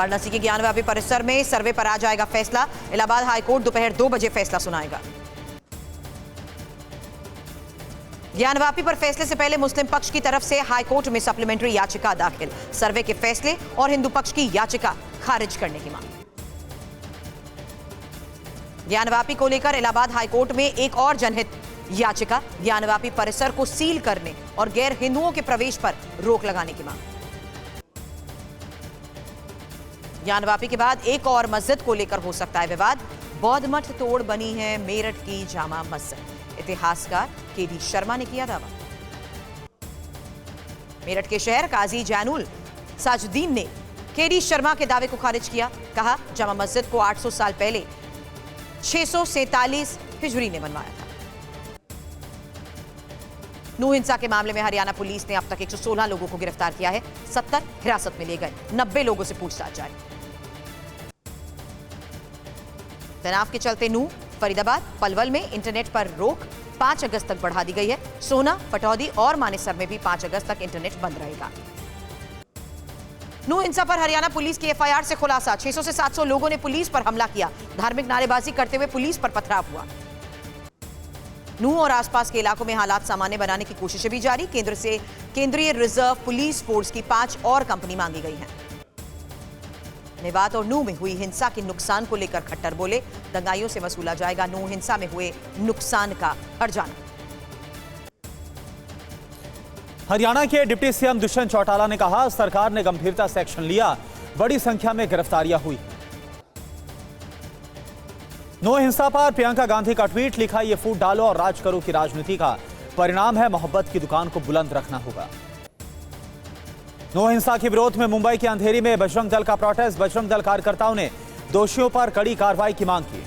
वाराणसी के ज्ञानव्यापी परिसर में सर्वे पर आ जाएगा फैसला। इलाहाबाद हाईकोर्ट दोपहर 2 बजे फैसला सुनाएगा। ज्ञानव्यापी पर फैसले से पहले मुस्लिम पक्ष की तरफ से हाईकोर्ट में सप्लीमेंट्री याचिका दाखिल। सर्वे के फैसले और हिंदू पक्ष की याचिका खारिज करने की मांग। ज्ञानव्यापी को लेकर इलाहाबाद हाईकोर्ट में एक और जनहित याचिका। ज्ञानव्यापी परिसर को सील करने और गैर हिंदुओं के प्रवेश पर रोक लगाने की मांग। ज्ञानव्यापी के बाद एक और मस्जिद को लेकर हो सकता है विवाद। बौद्ध मठ तोड़ बनी है मेरठ की जामा मस्जिद। इतिहासकार केडी शर्मा ने किया दावा। मेरठ के शहर काजी जैनुल साजुद्दीन ने केडी शर्मा के दावे को खारिज किया। कहा, जामा मस्जिद को 800 साल पहले 647 हिजरी ने बनवाया था। नूह हिंसा के मामले में हरियाणा पुलिस ने अब तक 116 लोगों को गिरफ्तार किया है। 70 हिरासत में ले गए। 90 लोगों से पूछताछ जारी। तनाव के चलते नूह, फरीदाबाद, पलवल में इंटरनेट पर रोक 5 अगस्त तक बढ़ा दी गई है। सोना, पटौदी और मानेसर में भी 5 अगस्त तक इंटरनेट बंद रहेगा। नूह हिंसा पर हरियाणा पुलिस की एफआईआर से खुलासा। 600 से 700 लोगों ने पुलिस पर हमला किया। धार्मिक नारेबाजी करते हुए पुलिस पर पथराव हुआ। नूह और आसपास के इलाकों में हालात सामान्य बनाने की कोशिशें भी जारी। केंद्र से केंद्रीय रिजर्व पुलिस फोर्स की 5 और कंपनी मांगी गई हैं। मेवात और नूह में हुई हिंसा के नुकसान को लेकर खट्टर बोले, दंगाइयों से वसूला जाएगा नूह हिंसा में हुए नुकसान का हर्जाना। हरियाणा के डिप्टी सीएम दुष्यंत चौटाला ने कहा, सरकार ने गंभीरता से एक्शन लिया, बड़ी संख्या में गिरफ्तारियां हुई। नूह हिंसा पर प्रियंका गांधी का ट्वीट लिखा, ये फूट डालो और राज करो की राजनीति का परिणाम है, मोहब्बत की दुकान को बुलंद रखना होगा। नूह हिंसा के विरोध में मुंबई के अंधेरी में बजरंग दल का प्रोटेस्ट। बजरंग दल कार्यकर्ताओं ने दोषियों पर कड़ी कार्रवाई की मांग की।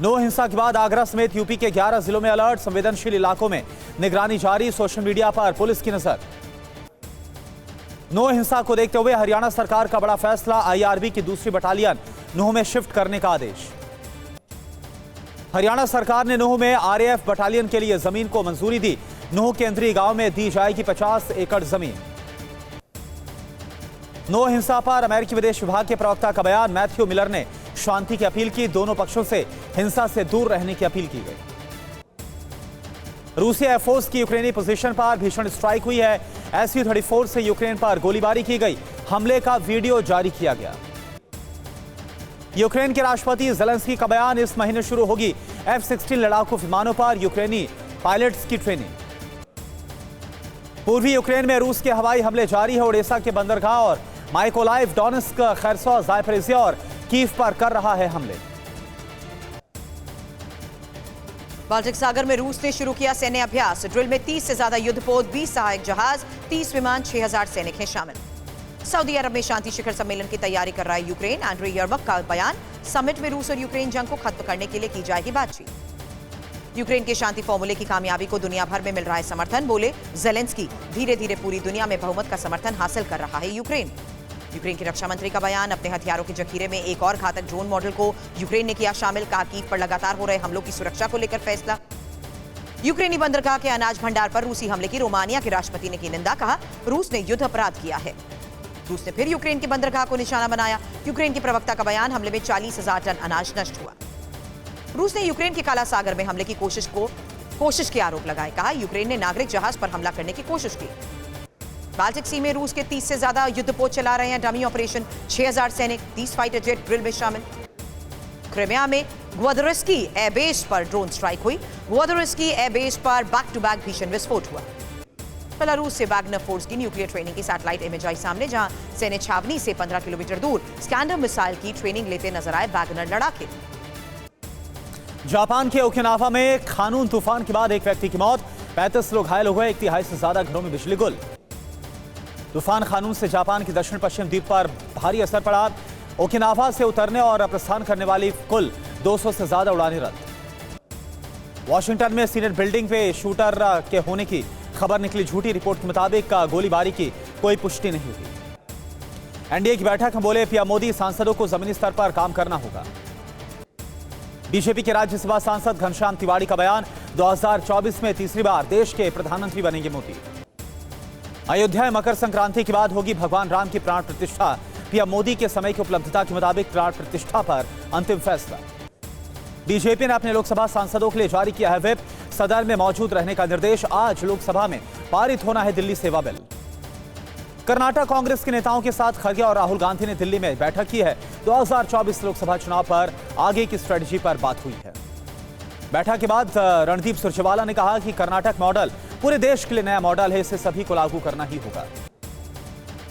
नूह हिंसा के बाद आगरा समेत यूपी के 11 जिलों में अलर्ट। संवेदनशील इलाकों में निगरानी जारी। सोशल मीडिया पर पुलिस की नजर। नूह हिंसा को देखते हुए हरियाणा सरकार का बड़ा फैसला। आईआरबी की दूसरी बटालियन नूह में शिफ्ट करने का आदेश। हरियाणा सरकार ने नूह में आरएएफ बटालियन के लिए जमीन को मंजूरी दी। नूह केंद्रीय गांव में दी जाएगी 50 एकड़ जमीन। नूह हिंसा पर अमेरिकी विदेश विभाग के प्रवक्ता का बयान। मैथ्यू मिलर ने शांति की अपील की। दोनों पक्षों से हिंसा से दूर रहने की अपील की गई। रूसी एयरफोर्स की यूक्रेनी पोजीशन पर भीषण स्ट्राइक हुई है। SU-34 से यूक्रेन पर गोलीबारी की गई। हमले का वीडियो जारी किया गया। यूक्रेन के राष्ट्रपति ज़ेलेंस्की का बयान। इस महीने शुरू होगी F-16 लड़ाकू विमानों पर यूक्रेनी पायलट्स की ट्रेनिंग। पूर्वी यूक्रेन में रूस के हवाई हमले जारी है। ओडेसा के बंदरगाह और माइकोलाइव, डोनेट्स्क, खैरसॉन, ज़ापोरिज़िया और कीव पर कर रहा है हमले। बाल्टिक सागर में रूस ने शुरू किया सैन्य अभ्यास। ड्रिल में 30 से ज्यादा युद्धपोत, 20 सहायक जहाज, 30 विमान, 6000 सैनिक हैं शामिल। सऊदी अरब में शांति शिखर सम्मेलन की तैयारी कर रहा है यूक्रेन। एंड्री यर्मक का बयान। समिट में रूस और यूक्रेन जंग को खत्म करने के लिए की जाएगी बातचीत। यूक्रेन के शांति फॉर्मूले की कामयाबी को दुनिया भर में मिल रहा है समर्थन। बोले ज़ेलेंस्की, धीरे धीरे पूरी दुनिया में बहुमत का समर्थन हासिल कर रहा है यूक्रेन। यूक्रेन के रक्षा मंत्री का बयान। अपने हथियारों के जखीरे में एक और घातक ड्रोन मॉडल को यूक्रेन ने किया शामिल। कीव पर लगातार हो रहे हमलों की सुरक्षा को लेकर फैसला। यूक्रेनी बंदरगाह के अनाज भंडार पर रूसी हमले की रोमानिया के राष्ट्रपति ने की निंदा। कहा, रूस ने युद्ध अपराध किया है। रूस ने फिर यूक्रेन के बंदरगाह को निशाना बनाया। यूक्रेन के प्रवक्ता का बयान। हमले में 40,000 टन अनाज नष्ट हुआ। रूस ने यूक्रेन के काला सागर में हमले की कोशिश के आरोप लगाए। कहा, यूक्रेन ने नागरिक जहाज पर हमला करने की कोशिश की। बाल्टिक सी में रूस के 30 से ज्यादा युद्धपोत चला रहे हैं डमी ऑपरेशन। 6000 सैनिक, 30 फाइटर जेट ड्रिल में शामिल। क्रिमिया में ग्वादरिस्की एयरबेस पर ड्रोन स्ट्राइक हुई। ग्वादरिस्की एयरबेस पर बैक टू बैक भीषण विस्फोट हुआ। बेलारूस से वैगनर फोर्स की न्यूक्लियर ट्रेनिंग की सैटेलाइट इमेज आई सामने, जहां सैन्य छावनी से 15 किलोमीटर दूर स्कैंडर मिसाइल की ट्रेनिंग लेते नजर आए वैगनर लड़ाके। जापान के ओकिनावा में खानून तूफान के बाद एक व्यक्ति की मौत, 35 लोग घायल हुए। 1/3 से ज्यादा घरों में बिजली गुल। तूफान खानून से जापान के दक्षिण पश्चिम द्वीप पर भारी असर पड़ा। ओकिनावा से उतरने और प्रस्थान करने वाली कुल 200 से ज्यादा उड़ानें रद्द। वॉशिंगटन में सीनेट बिल्डिंग पे शूटर के होने की खबर निकली झूठी। रिपोर्ट के मुताबिक गोलीबारी की कोई पुष्टि नहीं हुई। एनडीए की बैठक में बोले पीएम मोदी, सांसदों को जमीनी स्तर पर काम करना होगा। बीजेपी के राज्यसभा सांसद घनश्याम तिवाड़ी का बयान। 2024 में तीसरी बार देश के प्रधानमंत्री बनेंगे मोदी। अयोध्या में मकर संक्रांति के बाद होगी भगवान राम की प्राण प्रतिष्ठा। पीएम मोदी के समय की उपलब्धता के मुताबिक प्राण प्रतिष्ठा पर अंतिम फैसला। बीजेपी ने अपने लोकसभा सांसदों के लिए जारी किया है व्हिप। सदन में मौजूद रहने का निर्देश। आज लोकसभा में पारित होना है दिल्ली सेवा बिल। कर्नाटक कांग्रेस के नेताओं के साथ खड़गे और राहुल गांधी ने दिल्ली में बैठक की है। 2024 लोकसभा चुनाव पर आगे की स्ट्रेटजी पर बात हुई है। बैठक के बाद रणदीप सुरजेवाला ने कहा कि कर्नाटक मॉडल पूरे देश के लिए नया मॉडल है, इसे सभी को लागू करना ही होगा।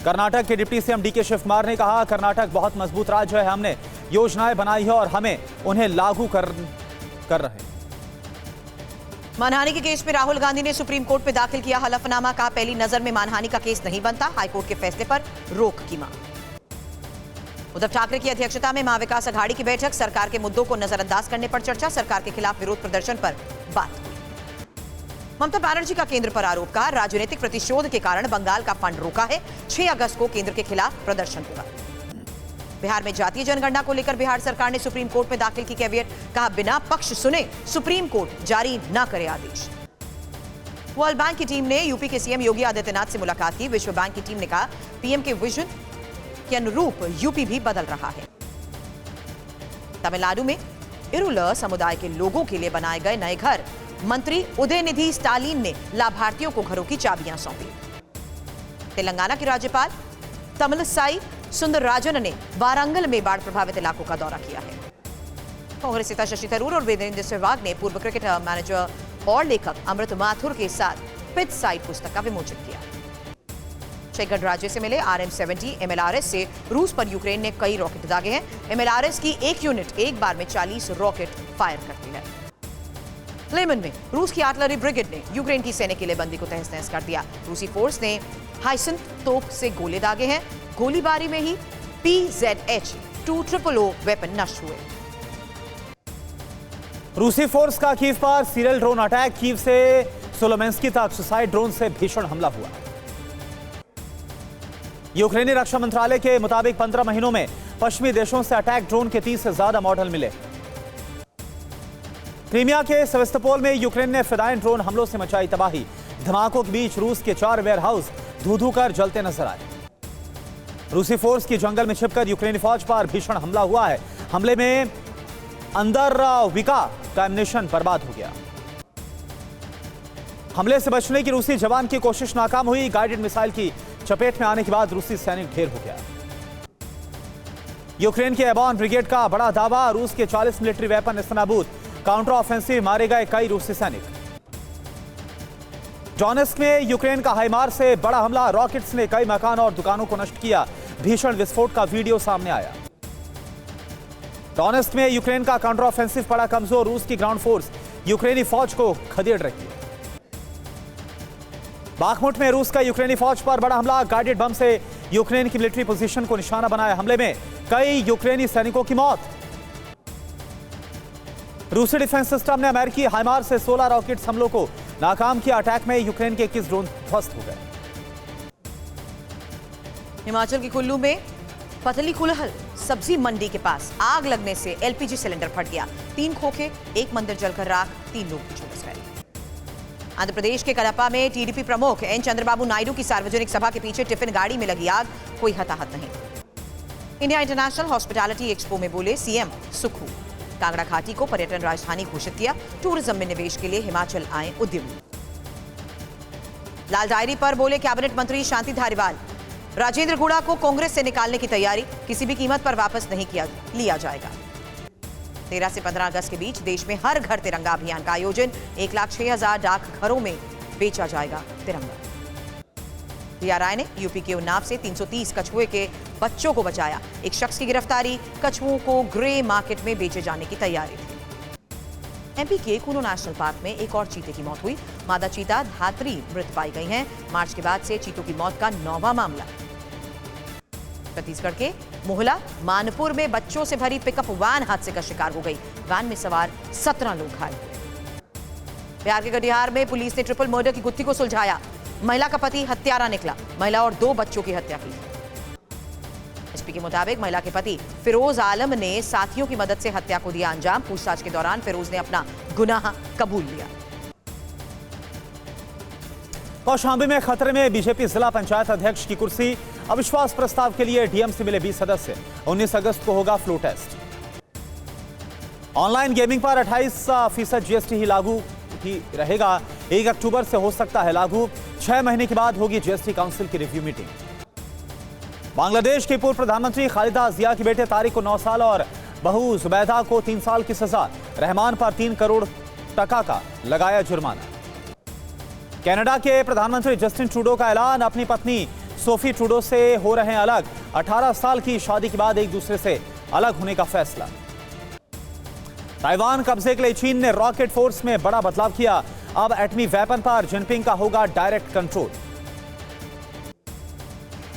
कर्नाटक के deputy CM DK Shivakumar ने कहा, कर्नाटक बहुत मजबूत राज्य है, हमने योजनाएं बनाई है और हमें उन्हें लागू कर रहे हैं। मानहानि के केस में राहुल गांधी ने सुप्रीम कोर्ट में दाखिल किया हलफनामा। कहा, पहली नजर में मानहानि का केस नहीं बनता, हाईकोर्ट के फैसले पर रोक की मांग। उद्धव ठाकरे की अध्यक्षता में महाविकास अघाड़ी की बैठक। सरकार के मुद्दों को नजरअंदाज करने पर चर्चा। सरकार के खिलाफ विरोध प्रदर्शन पर बात हुई। ममता बनर्जी का केंद्र पर आरोप। कहा, राजनीतिक प्रतिशोध के कारण बंगाल का फंड रोका है। 6 अगस्त को केंद्र के खिलाफ प्रदर्शन होगा। बिहार में जातीय जनगणना को लेकर बिहार सरकार ने सुप्रीम कोर्ट में दाखिल की कैवियट। कहा, बिना पक्ष सुने सुप्रीम कोर्ट जारी न करे आदेश। वर्ल्ड बैंक की टीम ने यूपी के सीएम योगी आदित्यनाथ से मुलाकात की। विश्व बैंक की टीम ने कहा, पीएम के विजन के अनुरूप यूपी भी बदल रहा है। तमिलनाडु में इरुलर समुदाय के लोगों के लिए बनाए गए नए घर। मंत्री उदयनिधि स्टालिन ने लाभार्थियों को घरों की चाबियां सौंपी। तेलंगाना के राज्यपाल तमिलिसाई सुंदरराजन ने वारंगल में बाढ़ प्रभावित इलाकों का दौरा किया है। कांग्रेस नेता शशि थरूर और वीरेंद्र सहवाग ने पूर्व क्रिकेटर, मैनेजर और लेखक अमृत माथुर के साथ पिच साइड पुस्तक का विमोचन किया। छह गणराज्य से मिले RM-70 MLRS से रूस पर यूक्रेन ने कई रॉकेट दागे हैं। MLRS की एक यूनिट एक बार में 40 रॉकेट फायर करती है। लेमन में रूस की आर्टिलरी ब्रिगेड ने यूक्रेन की सैनिक किलेबंदी को तहस नहस कर दिया। रूसी फोर्स ने हाइसन तोप से गोले दागे हैं। गोलीबारी में ही PZH-200 वेपन नष्ट हुए। रूसी फोर्स का कीव पर सीरियल ड्रोन अटैक। कीव से सोलोमेंस्की तक सुसाइड ड्रोन से भीषण हमला हुआ। यूक्रेनी रक्षा मंत्रालय के मुताबिक 15 महीनों में पश्चिमी देशों से अटैक ड्रोन के 30 से ज्यादा मॉडल मिले। क्रीमिया के सेवेस्तोपोल में यूक्रेन ने फिदाइन ड्रोन हमलों से मचाई तबाही। धमाकों के बीच रूस के 4 वेयरहाउस धू-धू कर जलते नजर आए। रूसी फोर्स की जंगल में छिपकर यूक्रेनी फौज पर भीषण हमला हुआ है। हमले में अंदर विका का एम्युनिशन बर्बाद हो गया। हमले से बचने की रूसी जवान की कोशिश नाकाम हुई। गाइडेड मिसाइल की चपेट में आने के बाद रूसी सैनिक ढेर हो गया। यूक्रेन के एबॉन ब्रिगेड का बड़ा दावा। रूस के 40 मिलिट्री वेपन नेस्तनाबूद। काउंटर ऑफेंसिव मारे गए कई रूसी सैनिक। डोनेस्क में यूक्रेन का हाइमार से बड़ा हमला। रॉकेट्स ने कई मकान और दुकानों को नष्ट किया। भीषण विस्फोट का वीडियो सामने आया। डोनेस्क में यूक्रेन का काउंटर ऑफेंसिव पड़ा कमजोर। रूस की ग्राउंड फोर्स यूक्रेनी फौज को खदेड़ रही है। बाखमुट में रूस का यूक्रेनी फौज पर बड़ा हमला। गाइडेड बम से यूक्रेन की मिलिट्री पोजीशन को निशाना बनाया। हमले में कई यूक्रेनी सैनिकों की मौत। रूसी डिफेंस सिस्टम ने अमेरिकी हाइमार से 16 रॉकेट्स हमलों को नाकाम किया। अटैक में यूक्रेन के 21 ड्रोन ध्वस्त हो गए। हिमाचल के कुल्लू में पतली कुलहल सब्जी मंडी के पास आग लगने से LPG सिलेंडर फट गया। 3 खोखे, 1 मंदिर जलकर राख, 3 लोग झुलस गए। आंध्र प्रदेश के कड़प्पा में टीडीपी प्रमुख एन चंद्रबाबू नायडू की सार्वजनिक सभा के पीछे टिफिन गाड़ी में लगी आग। कोई हताहत नहीं। इंडिया इंटरनेशनल हॉस्पिटैलिटी एक्सपो में बोले सीएम सुक्खू। कांगड़ा घाटी को पर्यटन राजधानी घोषित किया। टूरिज्म में निवेश के लिए हिमाचल आए उद्यमी। लाल डायरी पर बोले कैबिनेट मंत्री शांति धारीवाल। राजेंद्र गुड़ा को कांग्रेस से निकालने की तैयारी। किसी भी कीमत पर वापस नहीं लिया जाएगा। 13 से 15 अगस्त के बीच देश में हर घर तिरंगा अभियान का आयोजन। 1,06,000 डाकघरों में बेचा जाएगा तिरंगा। दिया राय ने यूपी के उन्नाव से 330 कछुए के बच्चों को बचाया। एक शख्स की गिरफ्तारी। कछुओं को ग्रे मार्केट में बेचे जाने की तैयारी थी। एमपी के कुनो नेशनल पार्क में एक और चीते की मौत हुई। मादा चीता धात्री मृत पाई गई हैं। मार्च के बाद से चीतों की मौत का 9वां मामला। छत्तीसगढ़ के मोहला मानपुर में बच्चों से भरी पिकअप वैन हादसे का शिकार हो गई। वैन में सवार 17 लोग घायल हुए। बिहार के कटिहार में पुलिस ने ट्रिपल मर्डर की गुत्थी को सुलझाया। महिला का पति हत्यारा निकला। महिला और 2 बच्चों की हत्या की। एसपी के मुताबिक महिला के पति फिरोज आलम ने साथियों की मदद से हत्या को दिया अंजाम। पूछताछ के दौरान फिरोज ने अपना गुनाह कबूल लिया। कौशांबी में खतरे में बीजेपी जिला पंचायत अध्यक्ष की कुर्सी। अविश्वास प्रस्ताव के लिए डीएम से मिले 20 सदस्य। 19 अगस्त को होगा फ्लो टेस्ट। ऑनलाइन गेमिंग पर 28% जीएसटी ही लागू ही रहेगा। 1 अक्टूबर से हो सकता है लागू। 6 महीने के बाद होगी जीएसटी काउंसिल की रिव्यू मीटिंग। बांग्लादेश के पूर्व प्रधानमंत्री खालिदा जिया के बेटे तारिक को 9 साल और बहू जुबैदा को 3 साल की सजा। रहमान पर 3 करोड़ टका का लगाया जुर्माना। कनाडा के प्रधानमंत्री जस्टिन ट्रूडो का ऐलान। अपनी पत्नी सोफी ट्रूडो से हो रहे हैं अलग। 18 साल की शादी के बाद एक दूसरे से अलग होने का फैसला। ताइवान कब्जे के लिए चीन ने रॉकेट फोर्स में बड़ा बदलाव किया। अब एटमी वेपन पर जिनपिंग का होगा डायरेक्ट कंट्रोल।